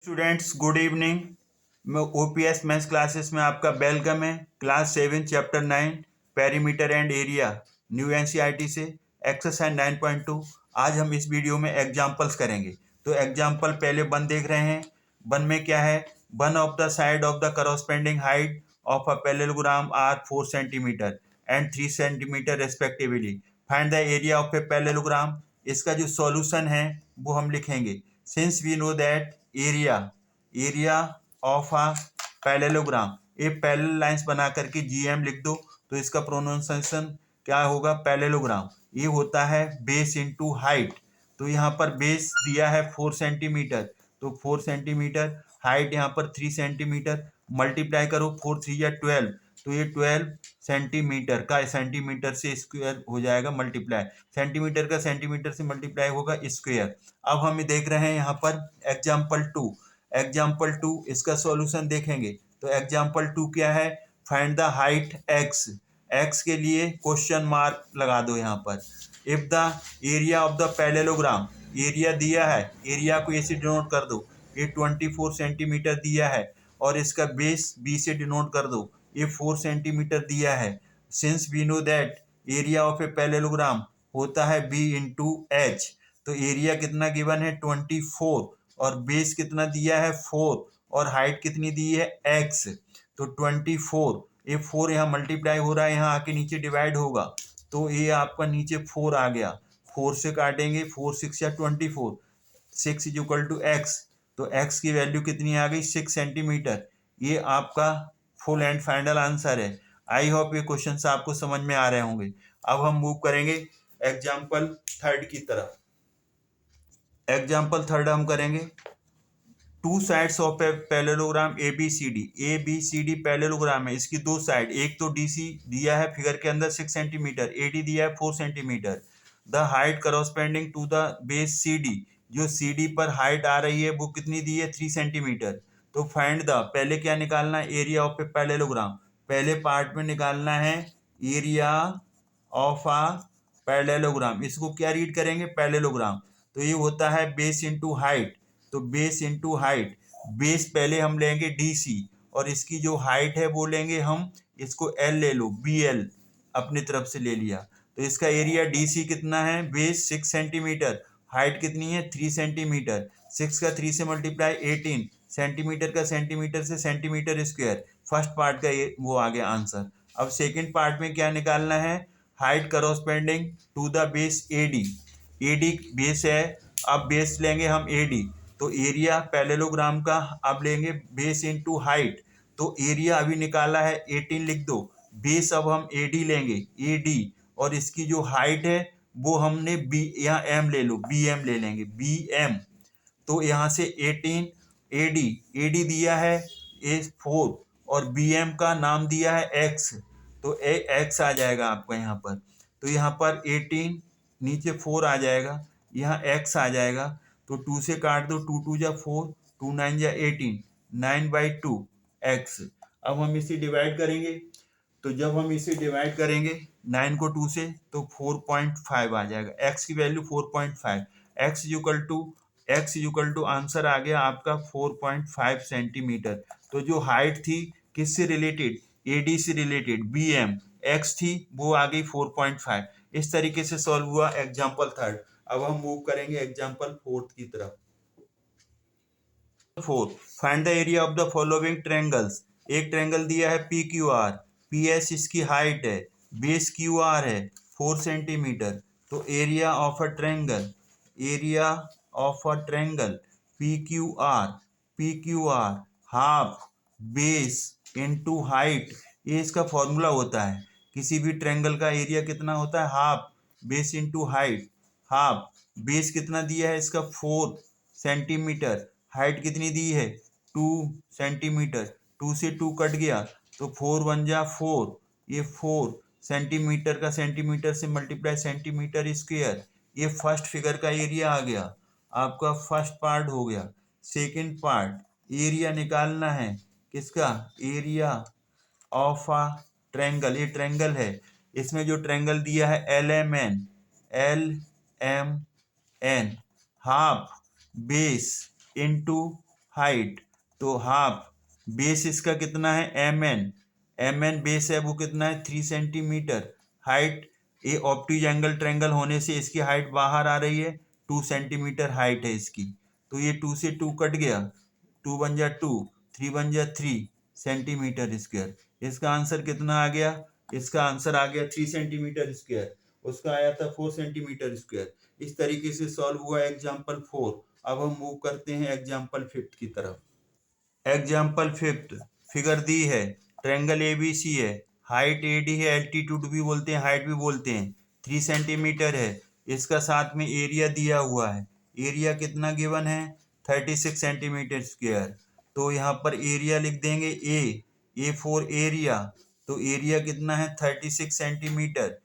Students good evening. मैं OPS maths classes में आपका वेलकम है। Class 7 chapter 9 perimeter and area new NCERT से एक्सरसाइज 9.2। आज हम इस वीडियो में एग्जांपल्स करेंगे। तो एग्जांपल पहले वन देख रहे हैं। वन में क्या है? One of the side of the corresponding height of a parallelogram are 4 centimetre and 3 centimetre respectively. Find the area of a parallelogram. इसका जो सॉल्यूशन है वो हम लिखेंगे। Since we know that area of a parallelogram, ये parallel lines बना करके GM लिख दो। तो इसका प्रोनाउंसिएशन क्या होगा? पैरेललोग्राम। ये होता है बेस इनटू हाइट। तो यहाँ पर बेस दिया है 4 सेंटीमीटर, तो 4 सेंटीमीटर, हाइट यहाँ पर 3 सेंटीमीटर। मल्टीप्लाई करो 4 3 या 12, तो ये 12 सेंटीमीटर का सेंटीमीटर से स्क्वायर हो जाएगा मल्टीप्लाई। सेंटीमीटर का सेंटीमीटर से मल्टीप्लाई होगा स्क्वायर। अब हम देख रहे हैं यहाँ पर एग्जाम्पल टू इसका सॉल्यूशन देखेंगे। तो एग्जाम्पल 2 क्या है? फाइंड द हाइट एक्स के लिए क्वेश्चन मार्क लगा दो यहाँ पर। If the area of the parallelogram, area दिया है, एरिया को ऐसे डिनोट कर दो, ये 24 सेंटीमीटर दिया है और इसका बेस बी से डिनोट कर दो, ये 4 सेंटीमीटर दिया है। Since we know that area of a parallelogram होता है बी इंटू एच, तो एरिया कितना गिवन है? 24 और बेस कितना दिया है? 4 और हाइट कितनी दी है? x। तो 24, ये 4 यहाँ मल्टीप्लाई हो रहा है, यहाँ आके नीचे डिवाइड होगा, तो ये आपका नीचे 4 आ गया। 4 से काटेंगे, 4 6 या 24, 6 इज इक्वल टू एक्स। तो x की वैल्यू कितनी आ गई? 6 सेंटीमीटर। ये आपका फुल एंड फाइनल आंसर है। आई होप ये क्वेश्चन आपको समझ में आ रहे होंगे। अब हम मूव करेंगे एग्जाम्पल थर्ड की तरफ। एग्जाम्पल थर्ड हम करेंगे। Two sides of a parallelogram A B C D parallelogram है। इसकी दो साइड, एक तो डीसी दिया है फिगर के अंदर 6 सेंटीमीटर, एडी दिया है 4 centimetre. The height corresponding to the base C D, जो सी डी पर हाइट आ रही है वो कितनी दी है? 3 सेंटीमीटर। तो फाइंड द, पहले क्या निकालना है? Area of a parallelogram. पहले पार्ट में निकालना है एरिया ऑफ अ पैरेललोग्राम। इसको क्या रीड करेंगे? पैरेललोग्राम। तो ये होता है बेस इंटू हाइट। तो बेस इंटू हाइट, बेस पहले हम लेंगे डीसी और इसकी जो हाइट है वो लेंगे हम, इसको एल ले लो, बी एल अपनी तरफ से ले लिया। तो इसका एरिया डीसी कितना है? बेस 6 सेंटीमीटर, हाइट कितनी है? 3 सेंटीमीटर। 6 का 3 से मल्टीप्लाई 18, सेंटीमीटर का सेंटीमीटर से सेंटीमीटर स्क्वायर। फर्स्ट पार्ट का ये वो आ गया आंसर। अब सेकेंड पार्ट में क्या निकालना है? Height corresponding to the base AD, AD base है, अब बेस लेंगे हम एडी। तो एरिया पैरेललोग्राम का अब लेंगे बेस इनटू हाइट। तो एरिया अभी निकाला है 18 लिख दो, बेस अब हम एडी लेंगे, एडी, और इसकी जो हाइट है वो हमने बी, यहाँ एम ले लो, बी एम ले लेंगे, बी एम। तो यहाँ से 18 एडी, एडी दिया है ए 4 और बी एम का नाम दिया है एक्स, तो एक्स आ जाएगा आपका यहाँ पर। तो यहाँ पर 18 नीचे 4 आ जाएगा, यहाँ एक्स आ जाएगा। तो 2 से काट दो, 2 2 जा 4, 2 9 जा 18, 9/2 एक्स। अब हम इसे डिवाइड करेंगे। तो जब हम इसे डिवाइड करेंगे 9 को 2 से, तो 4.5 आ जाएगा। एक्स की value 4.5, x equal to answer आ गया आपका 4.5 सेंटीमीटर। तो जो हाइट थी किससे रिलेटेड? एडी से रिलेटेड, बी एम, एक्स थी वो आ गई 4.5। इस तरीके से सॉल्व हुआ एग्जाम्पल थर्ड। अब हम मूव करेंगे एग्जाम्पल फोर्थ की तरफ। Fourth, find the area of the following triangles. एक ट्रायंगल दिया है P Q are, P S इसकी हाइट है, बेस क्यू आर है 4 सेंटीमीटर। तो area of a triangle P Q are half base into height, ये इसका फॉर्मूला होता है। किसी भी ट्रायंगल का एरिया कितना होता है? Half base into height. Half base कितना दिया है इसका? 4 सेंटीमीटर। हाइट कितनी दी है? 2 सेंटीमीटर। 2 से 2 कट गया, तो 4 1 जा 4, ये 4 सेंटीमीटर का सेंटीमीटर से मल्टीप्लाई सेंटीमीटर स्क्वायर। ये फर्स्ट फिगर का एरिया आ गया, आपका फर्स्ट पार्ट हो गया। सेकंड पार्ट, एरिया निकालना है किसका? एरिया ऑफ अ ट्रायंगल, ये ट्रायंगल है, इसमें जो ट्रायंगल दिया है L M N, half base into height, तो हाफ बेस इसका कितना है एम एन बेस है वो कितना है 3 सेंटीमीटर। हाइट, ये ऑप्टीज ट्रायंगल होने से इसकी हाइट बाहर आ रही है, 2 सेंटीमीटर हाइट है इसकी, तो ये 2 से 2 कट गया, 2 बन जा 2, 3 बन जा 3 सेंटीमीटर स्क्वायर। इसका आंसर कितना आ गया, इसका आंसर आ गया 3 सेंटीमीटर स्क्वायर, उसका आया था 4 सेंटीमीटर स्क्वायर। इस तरीके से सॉल्व हुआ एग्जाम्पल 4। अब हम मूव करते हैं एग्जाम्पल 5 की तरफ। एग्जाम्पल 5, फिगर दी है, ट्रायंगल एबीसी है, हाइट एडी है, एल्टीट्यूड भी बोलते हैं, हाइट भी बोलते हैं, 3 सेंटीमीटर है, इसका साथ में एरिया दिया हुआ है। एरिया कितना गिवन है 36 सेंटीमीटर स्क्वायर। तो यहाँ पर एरिया लिख देंगे ए फॉर एरिया, तो एरिया कितना है 36 सेंटीमीटर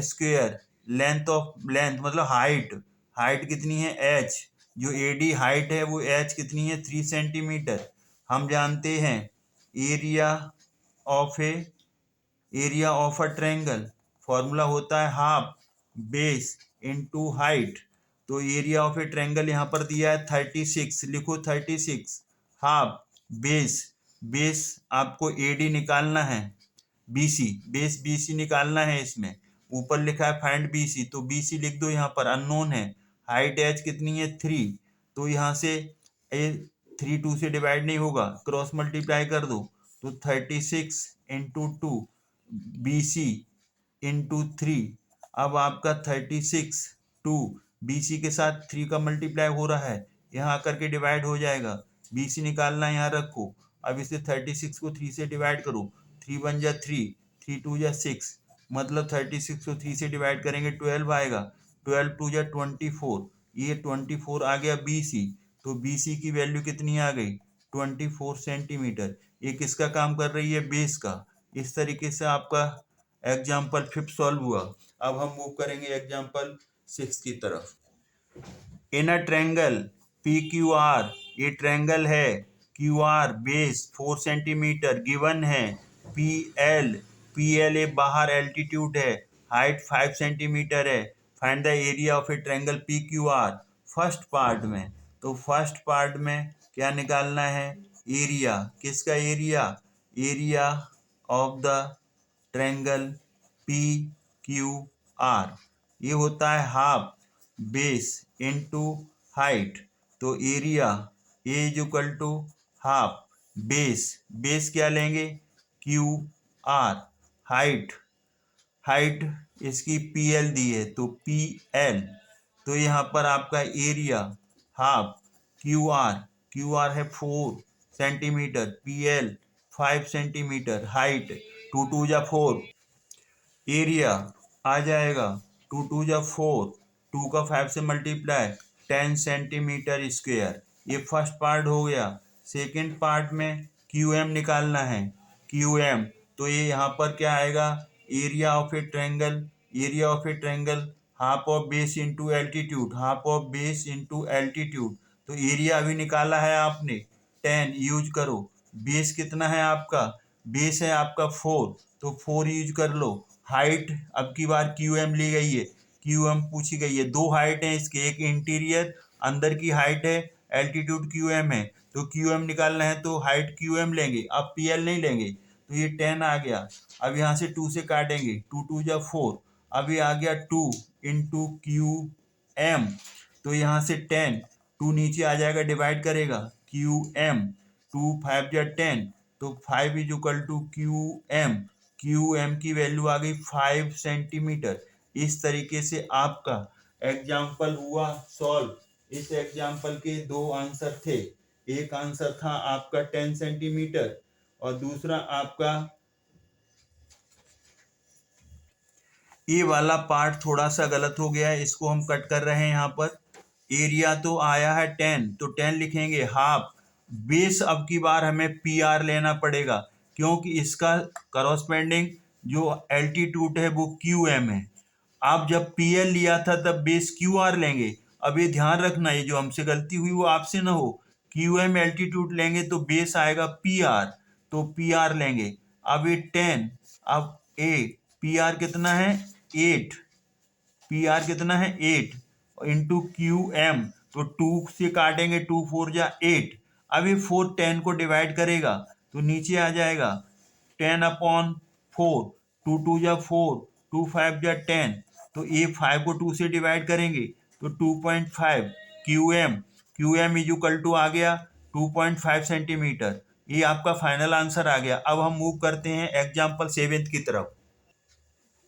स्क्वायर। लेंथ मतलब हाइट, हाइट कितनी है एच, जो एडी हाइट है वो एच कितनी है 3 सेंटीमीटर। हम जानते हैं area of a triangle formula होता है हाफ बेस इनटू हाइट। तो एरिया ऑफ ए ट्रायंगल यहाँ पर दिया है 36, लिखो 36 हाफ बेस आपको एडी निकालना है, बेस बीसी निकालना है, इसमें ऊपर लिखा है फाइंड बीसी, तो बीसी लिख दो, यहाँ पर अननोन है। हाइट एच कितनी है 3, तो यहाँ से 3 2 से डिवाइड नहीं होगा, क्रॉस मल्टीप्लाई कर दो, तो 36 इंटू 2 बी सी इंटू 3। अब आपका 36 2 बी सी के साथ 3 का मल्टीप्लाई हो रहा है, यहाँ आकर के डिवाइड हो जाएगा, बी सी निकालना यहाँ रखो। अब इसे 36 को 3 से डिवाइड करो, 3 बन जा 3, 3 2 जा 6, मतलब 36 को 3 से डिवाइड करेंगे 12 आएगा, 12 2 जा 24, ये 24 आ गया बी सी। तो बी सी की वैल्यू कितनी आ गई 24 सेंटीमीटर। ये किसका काम कर रही है बेस का। इस तरीके से आपका एग्जाम्पल 5 सॉल्व हुआ। अब हम मूव करेंगे एग्जाम्पल 6 की तरफ। In a triangle P Q R, ये ट्रायंगल है Q R, base 4 centimetre given है, पी एल ए बाहर एल्टीट्यूड है, हाइट 5 सेंटीमीटर है, find the area of a triangle P Q R. First part में, तो फर्स्ट पार्ट में क्या निकालना है एरिया, किसका area of the triangle P Q R, ये होता है हाफ बेस इनटू हाइट। तो area A is equal to half base क्या लेंगे क्यू आर, हाइट इसकी पी एल दी है, तो पी एल, तो यहाँ पर आपका एरिया हाफ क्यू आर है 4 centimetre, P L 5 centimetre, height 2 2 जा 4, एरिया आ जाएगा 2 2 जा 4, 2 का 5 से मल्टीप्लाई 10 सेंटीमीटर स्क्वायर। ये फर्स्ट पार्ट हो गया। सेकेंड पार्ट में क्यू एम निकालना है, क्यू एम, तो ये यहाँ पर क्या आएगा area of a triangle half of base into altitude, half of base into altitude. तो एरिया अभी निकाला है आपने 10, यूज करो। बेस कितना है आपका, बेस है आपका 4, तो 4 यूज कर लो। हाइट अब की बार क्यू एम ली गई है, क्यू एम पूछी गई है, दो हाइट है इसके, एक इंटीरियर अंदर की हाइट है, एल्टीट्यूड क्यू एम है, तो क्यू एम निकालना है तो हाइट क्यू एम लेंगे, अब पी एल नहीं लेंगे, तो ये 10 आ गया। अब यहाँ से 2 से काटेंगे, 2 2 जा 4, अभी आ गया 2 इंटू क्यू एम, तो यहाँ से 10, 2 नीचे आ जाएगा डिवाइड करेगा, क्यू एम 2 5 जा 10, तो 5 is equal to Q M की वैल्यू आ गई 5 सेंटीमीटर। इस तरीके से आपका एग्जाम्पल हुआ सॉल्व। इस एग्जाम्पल के दो आंसर थे, एक आंसर था आपका 10 सेंटीमीटर और दूसरा आपका ये वाला पार्ट थोड़ा सा गलत हो गया है, इसको हम कट कर रहे हैं। यहाँ पर एरिया तो आया है 10, तो 10 लिखेंगे हाफ बेस, अब की बार हमें पी आर लेना पड़ेगा क्योंकि इसका करस्पेंडिंग जो एल्टीट्यूड है वो क्यू एम है। आप जब पी एल लिया था तब बेस क्यू आर लेंगे। अब ये ध्यान रखना, ये जो हमसे गलती हुई वो आपसे ना हो, क्यू एम एल्टीट्यूड लेंगे तो बेस आएगा पी आर, तो पी आर लेंगे। अब ये 10, अब ए पी आर कितना है 8, पी आर कितना है 8 इंटू क्यू एम, तो 2 से काटेंगे 2 4 जा 8, अब ये 4 10 को डिवाइड करेगा तो नीचे आ जाएगा 10/4, 2 2 जा 4, 2 5 जा 10, तो ये 5 को 2 से डिवाइड करेंगे तो 2.5 QM इज इक्वल टू आ गया 2.5 सेंटीमीटर। ये आपका फाइनल आंसर आ गया। अब हम मूव करते हैं एग्जाम्पल 7 की तरफ।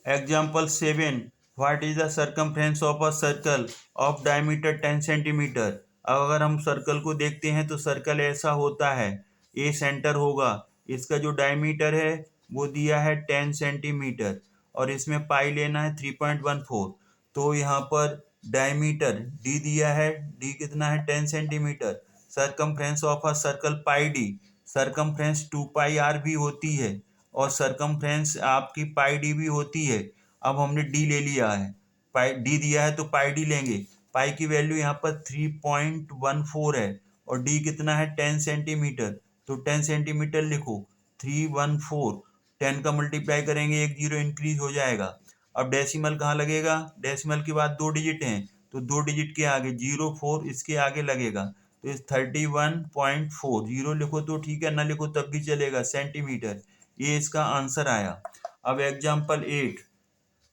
Example 7, what is the circumference of a circle of diameter 10 centimetre. अब अगर हम सर्कल को देखते हैं तो सर्कल ऐसा होता है, ए सेंटर होगा, इसका जो डायमीटर है वो दिया है 10 सेंटीमीटर और इसमें पाई लेना है 3.14। तो यहाँ पर डायमीटर डी दिया है, डी कितना है 10 centimetre. Circumference of a circle pi D, circumference 2πr भी होती है और सर्कमफ्रेंस आपकी पाई डी भी होती है। अब हमने डी ले लिया है, पाई डी दिया है तो पाई डी लेंगे। पाई की वैल्यू यहाँ पर 3.14 है और डी कितना है 10 सेंटीमीटर, तो 10 सेंटीमीटर लिखो 314, 10 का मल्टीप्लाई करेंगे, एक जीरो इंक्रीज हो जाएगा। अब डेसिमल कहाँ लगेगा, डेसिमल के बाद 2 डिजिट हैं तो 2 डिजिट के आगे 04 इसके आगे लगेगा, तो इस 31.4, जीरो लिखो तो ठीक है, ना लिखो तब भी चलेगा, सेंटीमीटर। ये इसका आंसर आया। अब एग्जाम्पल 8,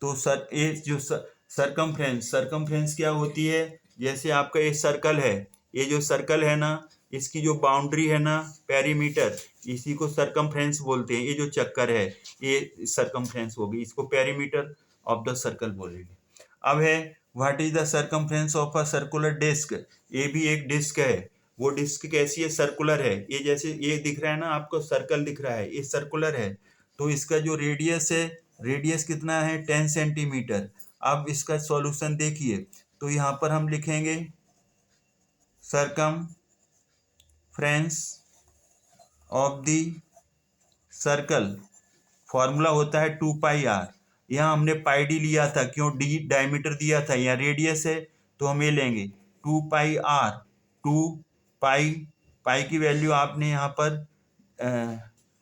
तो सर ये जो सर्कमफ्रेंस क्या होती है, जैसे आपका ये सर्कल है, ये जो सर्कल है ना, इसकी जो बाउंड्री है ना, पेरीमीटर, इसी को सर्कमफ्रेंस बोलते हैं। ये जो चक्कर है ये सर्कमफ्रेंस होगी, इसको पेरीमीटर ऑफ द सर्कल बोलेंगे। अब है what is the circumference of a circular disc. ये भी एक डिस्क है, वो डिस्क कैसी है, सर्कुलर है। ये जैसे ये दिख रहा है ना आपको, सर्कल दिख रहा है, ये सर्कुलर है, तो इसका जो रेडियस है, रेडियस कितना है 10 सेंटीमीटर। अब इसका सॉल्यूशन देखिए, तो यहाँ पर हम लिखेंगे circumference of the circle, formula होता है 2πr। यहाँ हमने पाई डी लिया था, क्यों, डी डायमीटर दिया था, यहाँ रेडियस है तो हम ये लेंगे 2πr। 2 पाई की वैल्यू आपने यहाँ पर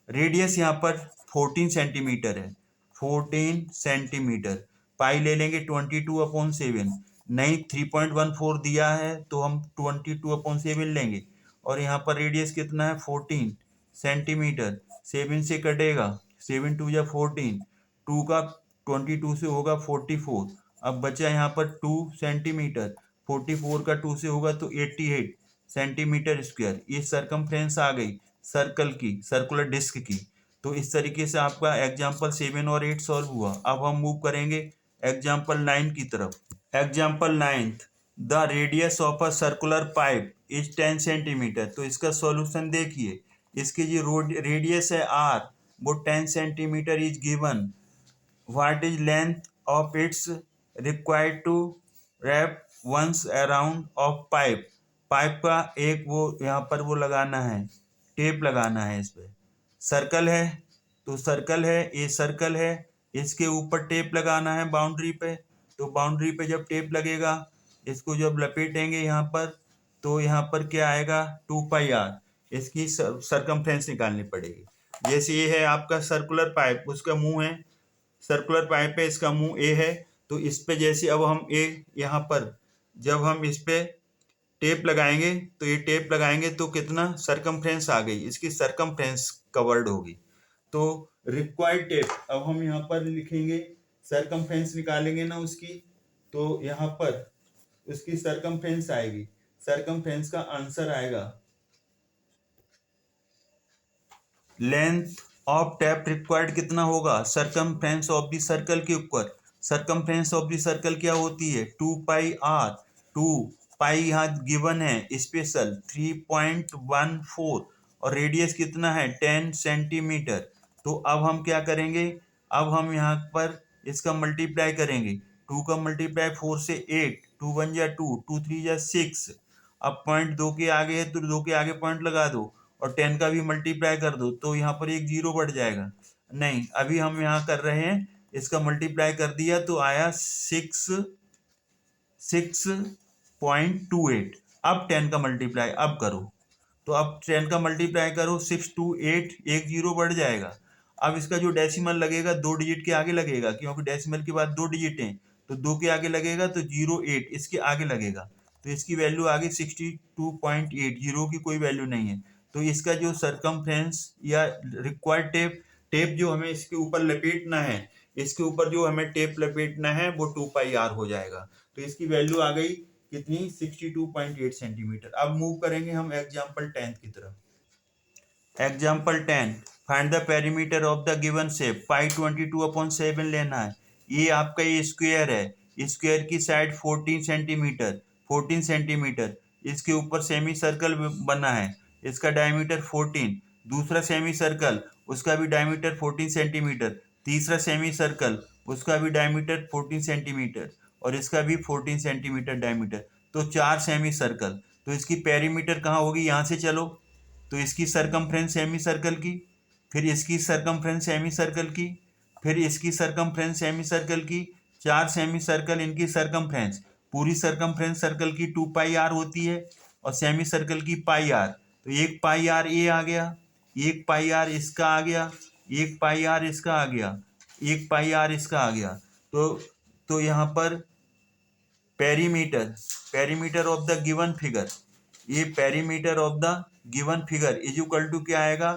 रेडियस यहाँ पर 14 सेंटीमीटर है, 14 सेंटीमीटर। पाई ले लेंगे 22/7, नहीं 3.14 दिया है तो हम 22/7 लेंगे, और यहाँ पर रेडियस कितना है 14 सेंटीमीटर, 7 से कटेगा, 7 2 या 14, 2 का 22 से होगा 44, अब बचा यहाँ पर 2 सेंटीमीटर, 44 का 2 से होगा तो 88 सेंटीमीटर स्क्वायर। ये सर्कमफ्रेंस आ गई सर्कल की, सर्कुलर डिस्क की। तो इस तरीके से आपका एग्जाम्पल 7 और 8 सॉल्व हुआ। अब हम मूव करेंगे एग्जाम्पल 9 की तरफ। Example 9, the radius of a circular pipe is 10 centimetre. तो इसका सॉल्यूशन देखिए, इसकी जो रेडियस है r वो 10 centimetre is given. What is length of its required to wrap once around of pipe. Pipe का एक वो यहाँ पर वो लगाना है, टेप लगाना है इस पे। सर्कल है तो सर्कल है, ये सर्कल है, इसके ऊपर टेप लगाना है बाउंड्री पे। तो बाउंड्री पे जब टेप लगेगा, इसको जब लपेटेंगे यहाँ पर, तो यहाँ पर क्या आएगा 2πr। इसकी सर्कमफ्रेंस निकालनी पड़ेगी। जैसे ये है आपका सर्कुलर पाइप, उसका मुंह है, सर्कुलर पाइप है, इसका मुंह ए है, तो इस पे जैसे अब हम ए यहाँ पर जब हम इस पे टेप लगाएंगे, तो ये टेप लगाएंगे तो कितना सर्कमफ्रेंस आ गई, इसकी सर्कमफ्रेंस कवर्ड होगी। तो रिक्वायर्ड टेप, अब हम यहाँ पर लिखेंगे, सर्कमफ्रेंस निकालेंगे ना उसकी, तो यहाँ पर उसकी सर्कमफ्रेंस आएगी, सर्कमफ्रेंस का आंसर आएगा लेंथ ऑफ टैप रिक्वायर्ड कितना होगा सर्कमफ्रेंस ऑफ द सर्कल के ऊपर। सर्कमफ्रेंस ऑफ द सर्कल क्या होती है 2πr। 2 पाई यहाँ गिवन है स्पेशल 3.14 और रेडियस कितना है 10 सेंटीमीटर। तो अब हम क्या करेंगे, अब हम यहाँ पर इसका मल्टीप्लाई करेंगे, 2 का मल्टीप्लाई 4 से 8, 2 1 जा 2, 2 3 जा 6। अब पॉइंट 2 के आगे है तो 2 के आगे पॉइंट लगा दो और 10 का भी मल्टीप्लाई कर दो, तो यहाँ पर एक जीरो बढ़ जाएगा। नहीं, अभी हम यहाँ कर रहे हैं, इसका मल्टीप्लाई कर दिया तो आया 6.28। अब 10 का मल्टीप्लाई अब करो, तो अब 10 का मल्टीप्लाई करो 6 2 8, एक जीरो बढ़ जाएगा। अब इसका जो डेसिमल लगेगा 2 डिजिट के आगे लगेगा, क्योंकि डेसिमल के बाद 2 डिजिट हैं, तो 2 के आगे लगेगा तो 08 इसके आगे लगेगा, तो तो इसकी वैल्यू आ गई 62.8, जीरो की कोई वैल्यू नहीं है। तो इसका जो सरकमफ्रेंस या रिक्वायर्ड टेप जो हमें इसके ऊपर लपेटना है, इसके ऊपर जो हमें टेप लपेटना है वो 2πr हो जाएगा। तो इसकी वैल्यू आ गई कितनी, 62.8 सेंटीमीटर। अब मूव करेंगे हम एग्जाम्पल 10 की तरफ। Example 10, find the perimeter of the given shape. Pi 22/7 लेना है। ये आपका ये स्क्वायर है, स्क्वायर की साइड 14 सेंटीमीटर, 14 सेंटीमीटर। इसके ऊपर सेमी सर्कल बना है, इसका डायमीटर 14। दूसरा सेमी सर्कल, उसका भी डायमीटर 14 सेंटीमीटर। तीसरा सेमी सर्कल, उसका भी डायमीटर 14 सेंटीमीटर, और इसका भी 14 सेंटीमीटर डायमीटर। तो 4 सेमी सर्कल। तो इसकी पेरीमीटर कहाँ होगी, यहाँ से चलो। तो इसकी सरकमफ्रेंस सेमी सर्कल की, फिर इसकी सरकमफ्रेंस सेमी सर्कल की, फिर इसकी सरकमफ्रेंस सेमी सर्कल की। 4 सेमी सर्कल, इनकी सरकमफ्रेंस, पूरी सरकमफ्रेंस सर्कल की 2πr होती है, और सेमी सर्कल की πr। तो 1πr ये आ गया, 1πr इसका आ गया, 1πr इसका आ गया, 1πr इसका आ गया। तो यहाँ पर perimeter of the given figure, ये perimeter of the given figure is equal to क्या आएगा,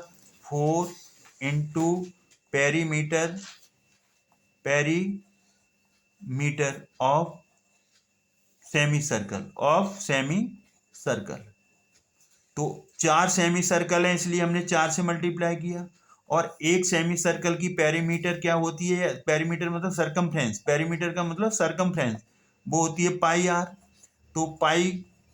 4 into perimeter of semi circle. तो 4 सेमी सर्कल है, इसलिए हमने 4 से मल्टीप्लाई किया। और एक सेमी सर्कल की पेरीमीटर क्या होती है, पेरीमीटर मतलब सरकमफ्रेंस, पेरीमीटर का मतलब सरकमफ्रेंस, वो होती है πr। तो पाई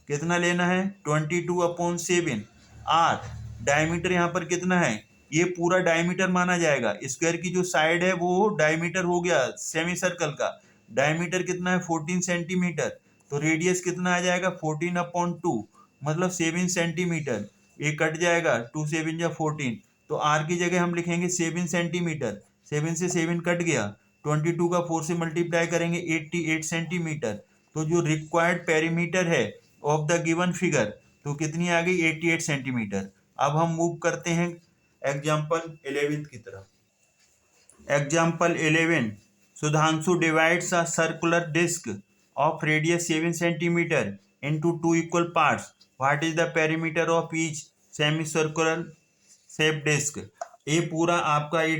कितना लेना है, 22/7। आर डायमीटर यहाँ पर कितना है, ये पूरा डायमीटर माना जाएगा। स्क्वायर की जो साइड है वो डायमीटर हो गया, सेमी सर्कल का डायमीटर कितना है 14 सेंटीमीटर। तो रेडियस कितना आ जाएगा 14/2, मतलब 7 सेंटीमीटर। ये कट जाएगा, 2 7 या 14। तो आर की जगह हम लिखेंगे 7 सेंटीमीटर। 7 से 7 कट गया, 22 का 4 से मल्टीप्लाई करेंगे 88 सेंटीमीटर। तो जो रिक्वायर्ड पेरीमीटर है ऑफ द गिवन फिगर, तो कितनी आ गई 88 सेंटीमीटर। अब हम मूव करते हैं एग्जाम्पल 11 की तरफ। Example 11, Sudhanshu divides a circular disc of radius 7 centimeter into 2 equal parts. What is the perimeter of each semicircular shaped disc? ये पूरा आपका ये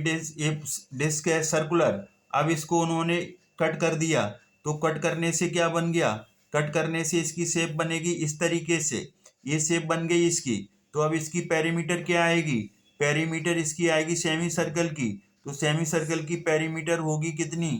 डिस्क है सर्कुलर। अब इसको उन्होंने कट कर दिया, तो कट करने से क्या बन गया, कट करने से इसकी शेप बनेगी इस तरीके से, ये शेप बन गई इसकी। तो अब इसकी पेरीमीटर क्या आएगी, पेरीमीटर इसकी आएगी सेमी सर्कल की। तो सेमी सर्कल की पेरीमीटर होगी कितनी,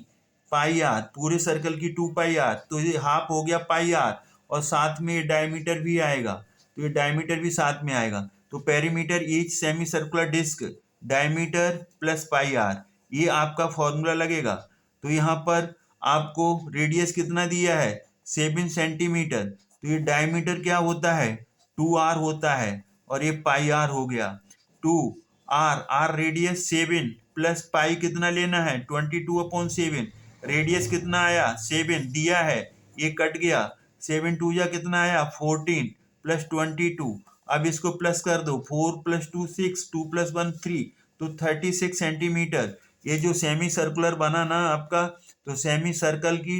πr, पूरे सर्कल की 2πr। तो ये हाफ हो गया πr, और साथ में ये डायमीटर भी आएगा, तो ये डायमीटर भी साथ में आएगा। तो perimeter each semicircular disc, diameter plus πr, ये आपका फॉर्मूला लगेगा। तो यहाँ पर आपको रेडियस कितना दिया है 7 सेंटीमीटर। तो ये डायमीटर क्या होता है 2r होता है, और ये πr हो गया 2r। r radius 7 plus pi कितना लेना है 22/7। रेडियस कितना आया 7 दिया है, ये कट गया, 7 2 या कितना आया 14 प्लस 22। अब इसको प्लस कर दो, 4 + 2 6, 2 + 1 3, तो 36 सेंटीमीटर। ये जो सेमी सर्कुलर बना ना आपका, तो सेमी सर्कल की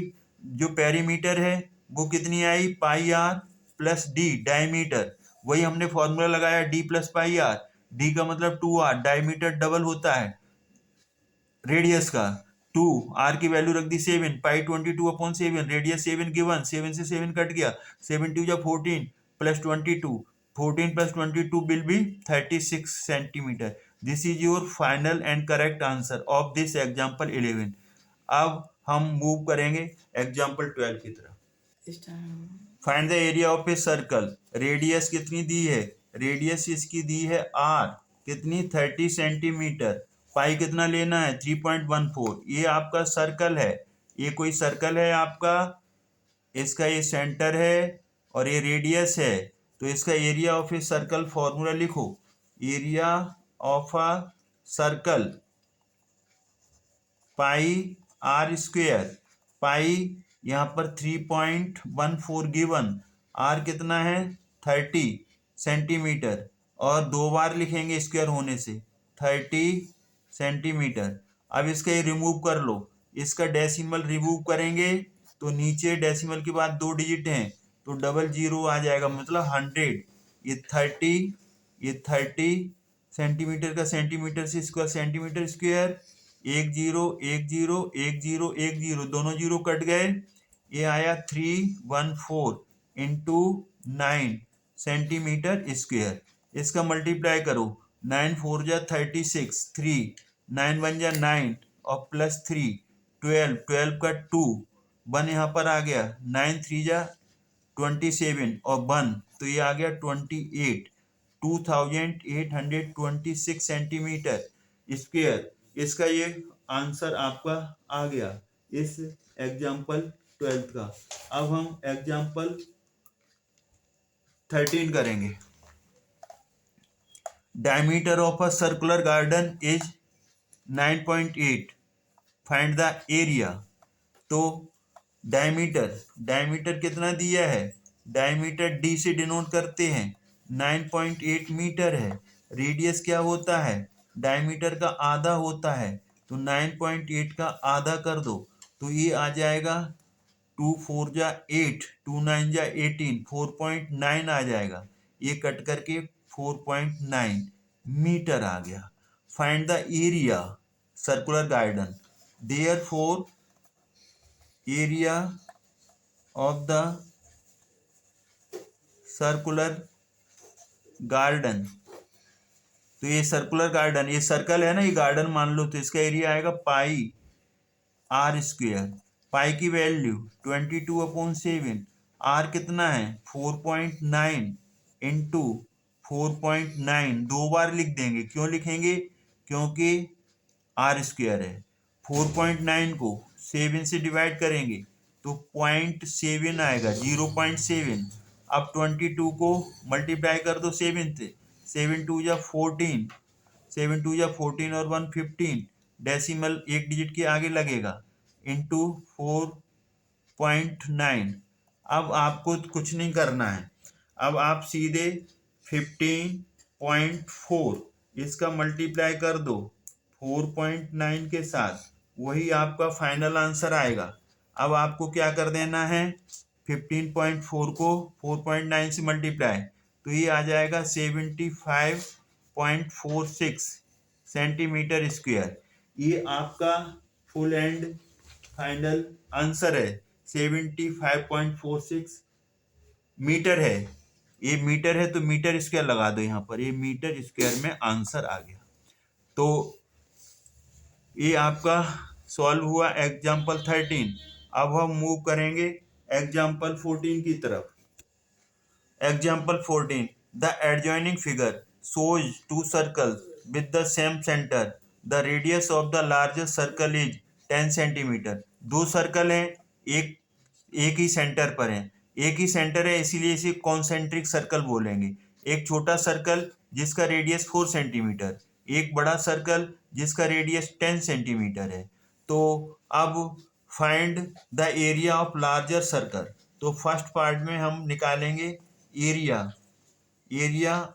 जो पेरीमीटर है वो कितनी आई πr प्लस d डायमीटर। वही हमने फॉर्मूला लगाया d + πr, d का मतलब 2r, डायमीटर डबल होता है रेडियस का। 2 r की वैल्यू रख दी 7, पाई 22/7, रेडियस 7 गिवन, 7 से 7 कट गया, 7 2 या 14 plus 22, 14 + 22 will be 36 centimetre. This is your final and correct answer of this example 11। अब हम मूव करेंगे एग्जाम्पल 12 की तरफ। Find the area of a circle. Radius कितनी दी है, रेडियस इसकी दी है r, कितनी 30 सेंटीमीटर। पाई कितना लेना है 3.14। ये आपका सर्कल है, ये कोई सर्कल है आपका, इसका ये सेंटर है और ये रेडियस है। तो इसका area of a circle formula लिखो, area of a circle pi r²। Pi यहाँ पर 3.14 गिवन, r कितना है 30 सेंटीमीटर, और 2 बार लिखेंगे स्क्वायर होने से 30 सेंटीमीटर। अब इसका ये रिमूव कर लो, इसका डेसिमल रिमूव करेंगे तो नीचे डेसिमल के बाद 2 डिजिट हैं, तो डबल जीरो आ जाएगा, मतलब 100। ये 30 सेंटीमीटर का सेंटीमीटर से स्क्वायर सेंटीमीटर स्क्वायर, 1 0 1 0 1 0 1 0, दोनों जीरो कट गए, ये आया 314 इंटू 9 सेंटीमीटर स्क्वायर। इसका मल्टीप्लाई करो, 9 4 जा 36, 3 9 1 जा 9 और प्लस 3 12, 12 का 2 1 यहाँ पर आ गया, 9 3 जा 27 और 1 तो ये आ गया 28, 2826 सेंटीमीटर स्क्वायर। इसका ये आंसर आपका आ गया इस एग्जाम्पल 12 का। अब हम एग्जाम्पल 13 करेंगे। Diameter of a circular garden is 9.8, find the area. तो डायमीटर कितना दिया है, डायमीटर डी से डिनोट करते हैं, 9.8 मीटर है। रेडियस क्या होता है, डायमीटर का आधा होता है, तो 9.8 का आधा कर दो तो ये आ जाएगा 2 4 जा 8, 2 9 जा 18, 4.9 आ जाएगा। ये कट करके 4.9 मीटर आ गया। Find the area circular garden, therefore area of the circular garden. तो ये सर्कुलर गार्डन, ये सर्कल है ना, ये गार्डन मान लो, तो इसका एरिया आएगा पाई आर स्क्वेयर। पाई की वैल्यू 22/7, आर कितना है 4.9 इंटू 4.9, 2 बार लिख देंगे। क्यों लिखेंगे, क्योंकि आर स्क्वेयर है। 4.9 को 7 से डिवाइड करेंगे तो 0.7 आएगा, 0.7। अब 22 को मल्टीप्लाई कर दो 7 से, 7 2 जा 14, 7 2 जा 14 और 1 15, डेसिमल एक डिजिट के आगे लगेगा, इंटू 4.9। अब आपको कुछ नहीं करना है, अब आप सीधे 15.4 इसका मल्टीप्लाई कर दो 4.9 के साथ, वही आपका फाइनल आंसर आएगा। अब आपको क्या कर देना है, 15.4 को 4.9 से मल्टीप्लाई, तो ये आ जाएगा 75.46 सेंटीमीटर स्क्वायर। ये आपका फुल एंड फाइनल आंसर है, 75.46 मीटर है। ये मीटर है तो मीटर स्क्वायर लगा दो यहाँ पर, ये मीटर स्क्वायर में आंसर आ गया। तो ये आपका सॉल्व हुआ एग्जाम्पल 13। अब हम मूव करेंगे एग्जाम्पल 14 की तरफ। Example 14, the adjoining figure shows two circles with the same center. The radius of the largest circle is 10 centimetre. दो सर्कल हैं, एक ही सेंटर पर है, एक ही सेंटर है इसीलिए इसे कॉन्सेंट्रिक सर्कल बोलेंगे। एक छोटा सर्कल जिसका रेडियस 4 सेंटीमीटर, एक बड़ा सर्कल जिसका रेडियस 10 सेंटीमीटर है। तो अब find the area of larger circle. तो फर्स्ट पार्ट में हम निकालेंगे area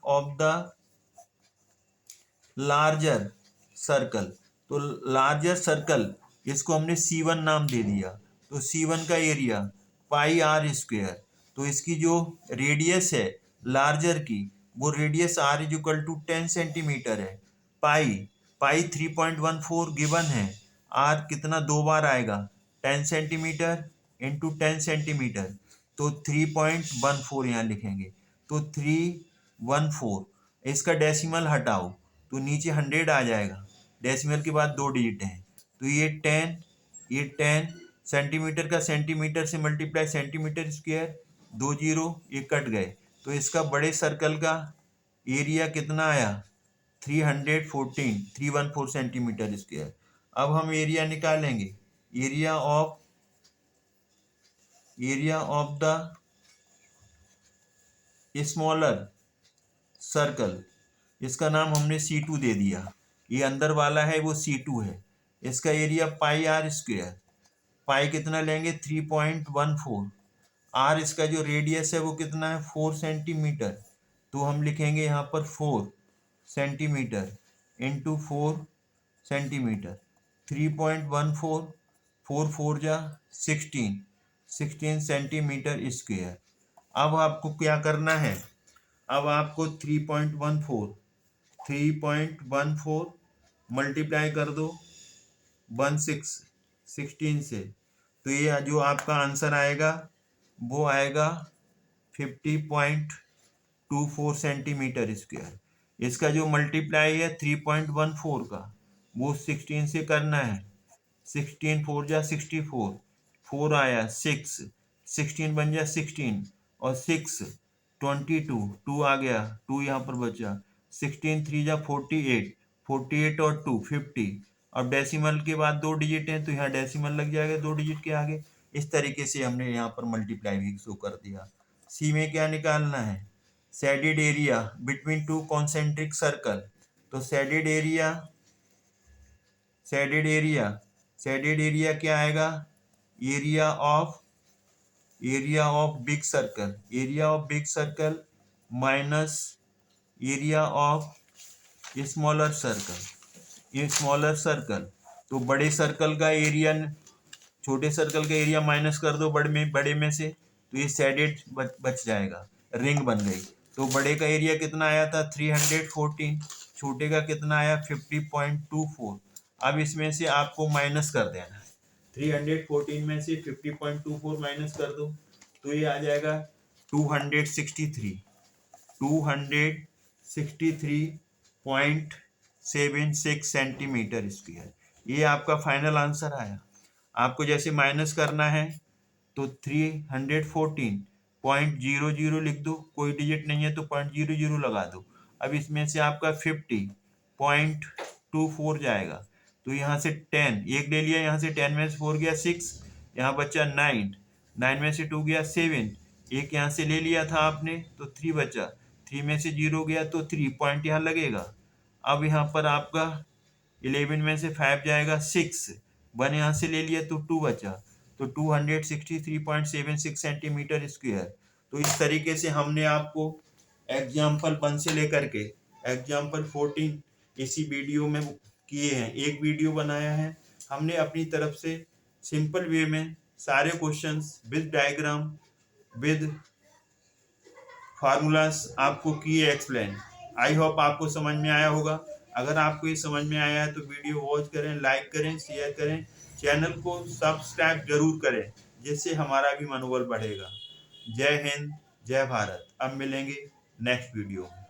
of the larger circle. तो लार्जर सर्कल, इसको हमने C1 नाम दे दिया, तो C1 का एरिया पाई आर स्क्वेयर। तो इसकी जो रेडियस है लार्जर की, वो radius R is equal to 10 centimetre है। पाई 3.14 गिवन है, आर कितना दो बार आएगा 10 सेंटीमीटर इंटू 10 सेंटीमीटर, तो 3.14 यहाँ लिखेंगे, तो 314। इसका डेसिमल हटाओ तो नीचे 100 आ जाएगा, डेसिमल के बाद 2 डिजिट हैं, तो ये 10 सेंटीमीटर का सेंटीमीटर से मल्टीप्लाई सेंटीमीटर स्क्वायर, 2 0 ये कट गए, तो इसका बड़े सर्कल का एरिया कितना आया 314 सेंटीमीटर स्क्वायर। अब हम एरिया निकालेंगे, area of the smaller circle, इसका नाम हमने C2 दे दिया, ये अंदर वाला है वो C2 है। इसका एरिया पाई आर स्क्वेयर, पाई कितना लेंगे 3.14, आर इसका जो रेडियस है वो कितना है 4 सेंटीमीटर, तो हम लिखेंगे यहाँ पर 4 सेंटीमीटर इंटू 4 सेंटीमीटर, 3.14, 4 4 जा 16 सेंटीमीटर स्क्वेयर। अब आपको क्या करना है, अब आपको 3.14 मल्टीप्लाई कर दो 16 से, तो ये जो आपका आंसर आएगा वो आएगा 50.24 सेंटीमीटर स्क्वायर। इसका जो मल्टीप्लाई है 3.14 का, वो 16 से करना है। 16 4 जा 64, 4 आया 6, 16 बन जा 16 और 6 22, 2 आ गया, 2 यहाँ पर बचा, 16 3 जा 48, 48 और 2 50। अब डेसिमल के बाद 2 डिजिट हैं तो यहाँ डेसिमल लग जाएगा 2 डिजिट के आगे। इस तरीके से हमने यहाँ पर मल्टीप्लाई भी शो कर दिया। सी में क्या निकालना है, shaded area between two concentric circle. तो शेडेड एरिया क्या आएगा, area of big circle minus area of smaller circle. तो बड़े सर्कल का एरिया छोटे सर्कल का एरिया माइनस कर दो बड़े में से, तो ये शेडेड बच जाएगा, रिंग बन गई। तो बड़े का एरिया कितना आया था 314, छोटे का कितना आया 50.24। अब इसमें से आपको माइनस कर देना है, 314 में से 50.24 माइनस कर दो तो ये आ जाएगा 263.76 सेंटीमीटर स्क्वायर। ये आपका फाइनल आंसर आया। आपको जैसे माइनस करना है तो 314.00 लिख दो, कोई डिजिट नहीं है तो 0.00 लगा दो। अब इसमें से आपका 50.24 जाएगा, तो यहाँ से 10 एक ले लिया, यहाँ से 10 में से 4 गया 6, यहाँ बचा 9, 9 में से 2 गया 7, एक यहाँ से ले लिया था आपने तो 3 बचा, 3 में से 0 गया तो 3 पॉइंट यहाँ लगेगा। अब यहाँ पर आपका 11 में से 5 जाएगा 6, 1 यहाँ से ले लिया तो 2 बचा, तो 263.76 सेंटीमीटर स्क्वायर। तो इस तरीके से हमने आपको एग्जाम्पल 1 से लेकर के एग्जाम्पल 14 इसी वीडियो में किए हैं। एक वीडियो बनाया है हमने अपनी तरफ से, सिंपल वे में सारे questions with diagram with formulas आपको किए एक्सप्लेन। आई होप आपको समझ में आया होगा। अगर आपको ये समझ में आया है तो वीडियो वॉच करें, लाइक करें, शेयर करें, चैनल को सब्सक्राइब जरूर करें, जिससे हमारा भी मनोबल बढ़ेगा। जय हिंद, जय भारत। अब मिलेंगे नेक्स्ट वीडियो में।